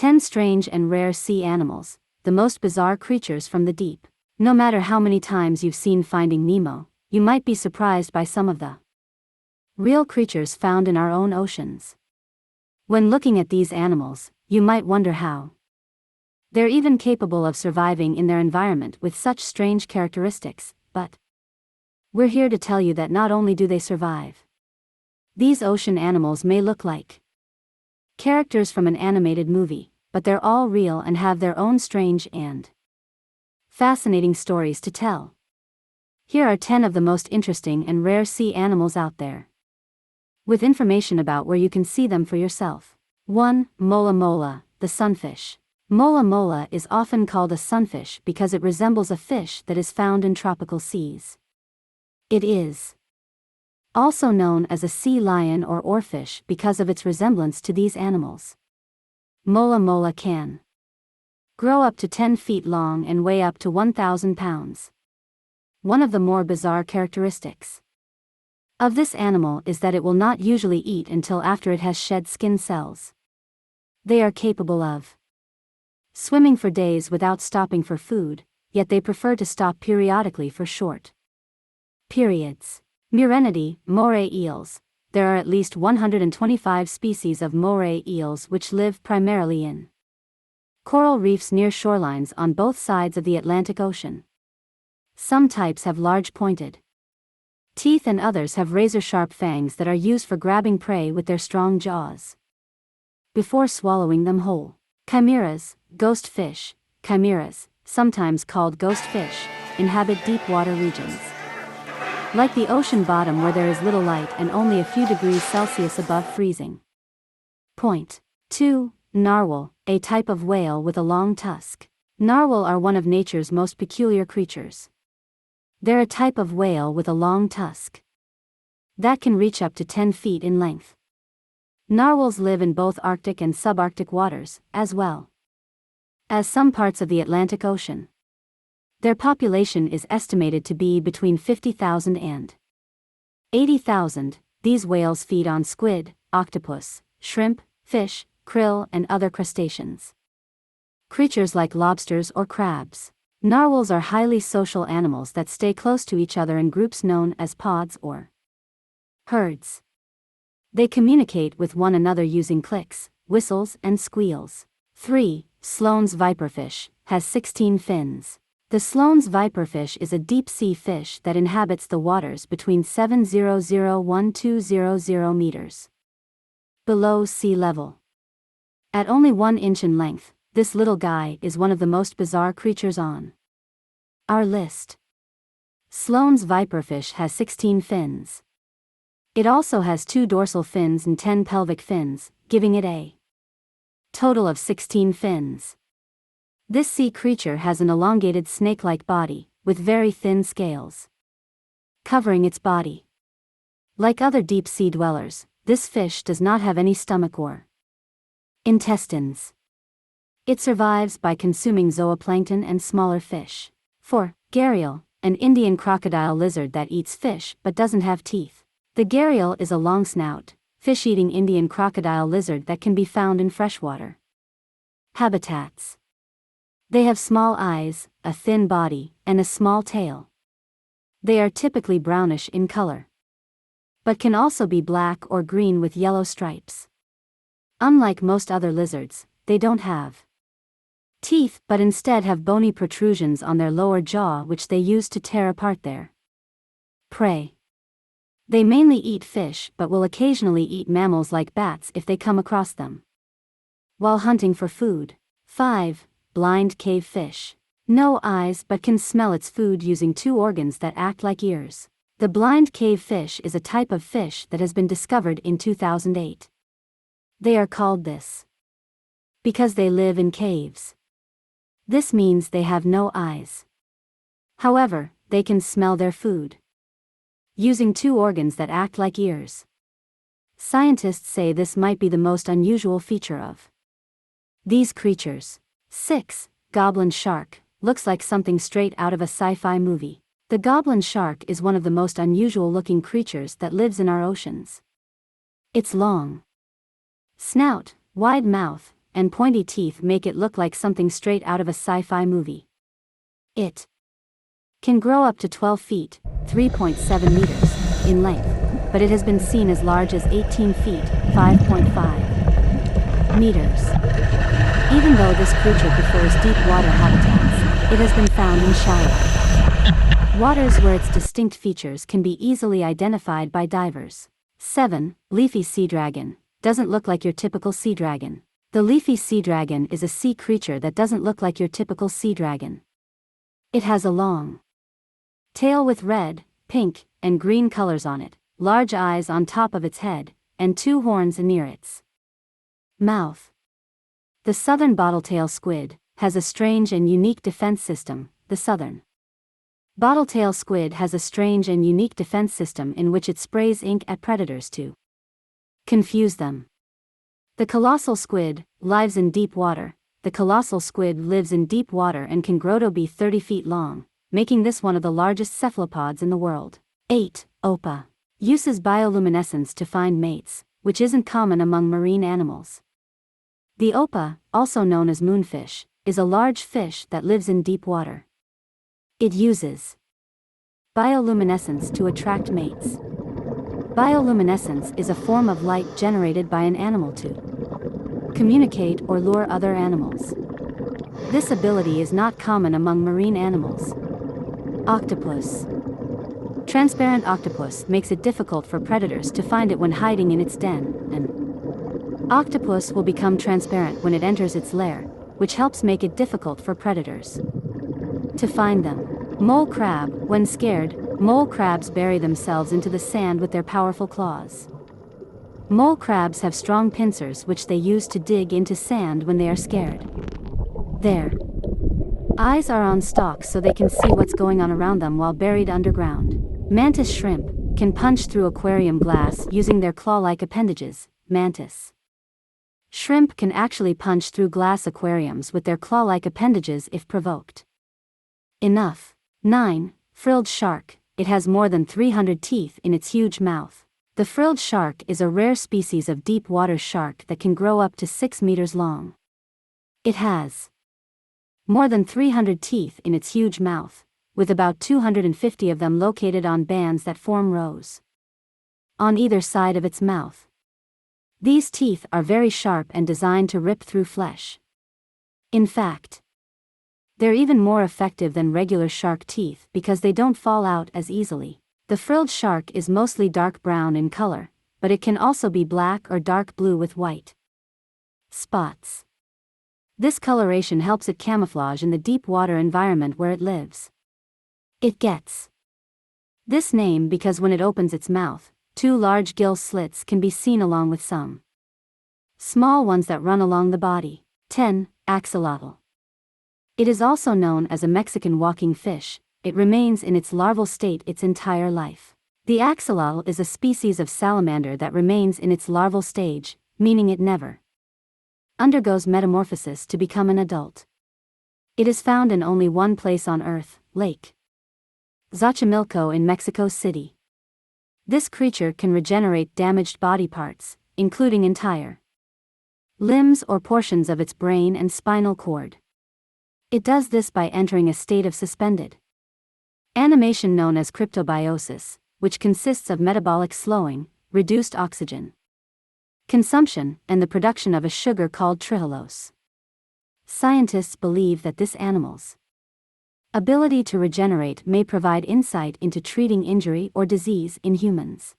10 strange and rare sea animals, the most bizarre creatures from the deep. No matter how many times you've seen Finding Nemo, you might be surprised by some of the real creatures found in our own oceans. When looking at these animals, you might wonder how they're even capable of surviving in their environment with such strange characteristics, but we're here to tell you that not only do they survive, these ocean animals may look like characters from an animated movie, but they're all real and have their own strange and fascinating stories to tell. Here are 10 of the most interesting and rare sea animals out there, with information about where you can see them for yourself. 1. Mola, the sunfish. Mola is often called a sunfish because it resembles a fish that is found in tropical seas. It is also known as a sea lion or oarfish because of its resemblance to these animals. Mola can grow up to 10 feet long and weigh up to 1,000 pounds. One of the more bizarre characteristics of this animal is that it will not usually eat until after it has shed skin cells. They are capable of swimming for days without stopping for food, yet they prefer to stop periodically for short periods. Moray eels. There are at least 125 species of moray eels which live primarily in coral reefs near shorelines on both sides of the Atlantic Ocean. Some types have large pointed teeth and others have razor-sharp fangs that are used for grabbing prey with their strong jaws before swallowing them whole. Chimeras, ghost fish. Chimeras, sometimes called ghost fish, inhabit deep water regions, like the ocean bottom where there is little light and only a few degrees Celsius above freezing point. 2. Narwhal, a type of whale with a long tusk. Narwhal are one of nature's most peculiar creatures. They're a type of whale with a long tusk that can reach up to 10 feet in length. Narwhals live in both Arctic and subarctic waters, as well as some parts of the Atlantic Ocean. Their population is estimated to be between 50,000 and 80,000. These whales feed on squid, octopus, shrimp, fish, krill, and other crustaceans. Creatures like lobsters or crabs. Narwhals are highly social animals that stay close to each other in groups known as pods or herds. They communicate with one another using clicks, whistles, and squeals. 3. Sloan's viperfish has 16 fins. The Sloan's viperfish is a deep-sea fish that inhabits the waters between 700–1200 meters below sea level. At only 1 inch in length, this little guy is one of the most bizarre creatures on our list. Sloan's viperfish has 16 fins. It also has 2 dorsal fins and 10 pelvic fins, giving it a total of 16 fins. This sea creature has an elongated snake-like body, with very thin scales covering its body. Like other deep-sea dwellers, this fish does not have any stomach or intestines. It survives by consuming zooplankton and smaller fish. 4. Gharial, an Indian crocodile lizard that eats fish but doesn't have teeth. The gharial is a long-snout, fish-eating Indian crocodile lizard that can be found in freshwater habitats. They have small eyes, a thin body, and a small tail. They are typically brownish in color, but can also be black or green with yellow stripes. Unlike most other lizards, they don't have teeth but instead have bony protrusions on their lower jaw which they use to tear apart their prey. They mainly eat fish but will occasionally eat mammals like bats if they come across them while hunting for food. 5. Blind cave fish. No eyes but can smell its food using 2 organs that act like ears. The blind cave fish is a type of fish that has been discovered in 2008. They are called this because they live in caves. This means they have no eyes. However, they can smell their food using 2 organs that act like ears. Scientists say this might be the most unusual feature of these creatures. 6. Goblin Shark, looks like something straight out of a sci-fi movie. The Goblin Shark is one of the most unusual-looking creatures that lives in our oceans. Its long snout, wide mouth, and pointy teeth make it look like something straight out of a sci-fi movie. It can grow up to 12 feet, 3.7 meters, in length, but it has been seen as large as 18 feet, 5.5 meters. Even though this creature prefers deep water habitats, it has been found in shallow waters where its distinct features can be easily identified by divers. 7. Leafy Sea Dragon. Doesn't look like your typical sea dragon. The leafy sea dragon is a sea creature that doesn't look like your typical sea dragon. It has a long tail with red, pink, and green colors on it, large eyes on top of its head, and 2 horns near its mouth. The southern bottletail squid has a strange and unique defense system. The southern bottletail squid has a strange and unique defense system in which it sprays ink at predators to confuse them. The colossal squid lives in deep water. The colossal squid lives in deep water and can grow to be 30 feet long, making this one of the largest cephalopods in the world. 8. Opa uses bioluminescence to find mates, which isn't common among marine animals. The opa, also known as moonfish, is a large fish that lives in deep water. It uses bioluminescence to attract mates. Bioluminescence is a form of light generated by an animal to communicate or lure other animals. This ability is not common among marine animals. Octopus. Transparent octopus makes it difficult for predators to find it when hiding in its den. An octopus will become transparent when it enters its lair, which helps make it difficult for predators to find them. Mole crab. When scared, mole crabs bury themselves into the sand with their powerful claws. Mole crabs have strong pincers which they use to dig into sand when they are scared. Their eyes are on stalks so they can see what's going on around them while buried underground. Mantis shrimp can punch through aquarium glass using their claw-like appendages. Mantis shrimp can actually punch through glass aquariums with their claw-like appendages if provoked enough. 9. Frilled shark. It has more than 300 teeth in its huge mouth. The frilled shark is a rare species of deep water shark that can grow up to 6 meters long. It has more than 300 teeth in its huge mouth, with about 250 of them located on bands that form rows on either side of its mouth. These teeth are very sharp and designed to rip through flesh. In fact, they're even more effective than regular shark teeth because they don't fall out as easily. The frilled shark is mostly dark brown in color, but it can also be black or dark blue with white spots. This coloration helps it camouflage in the deep water environment where it lives. It gets this name because when it opens its mouth, 2 large gill slits can be seen along with some small ones that run along the body. 10. Axolotl. It is also known as a Mexican walking fish. It remains in its larval state its entire life. The axolotl is a species of salamander that remains in its larval stage, meaning it never undergoes metamorphosis to become an adult. It is found in only one place on Earth, Lake Xochimilco in Mexico City. This creature can regenerate damaged body parts, including entire limbs or portions of its brain and spinal cord. It does this by entering a state of suspended animation known as cryptobiosis, which consists of metabolic slowing, reduced oxygen consumption, and the production of a sugar called trehalose. Scientists believe that this animal's ability to regenerate may provide insight into treating injury or disease in humans.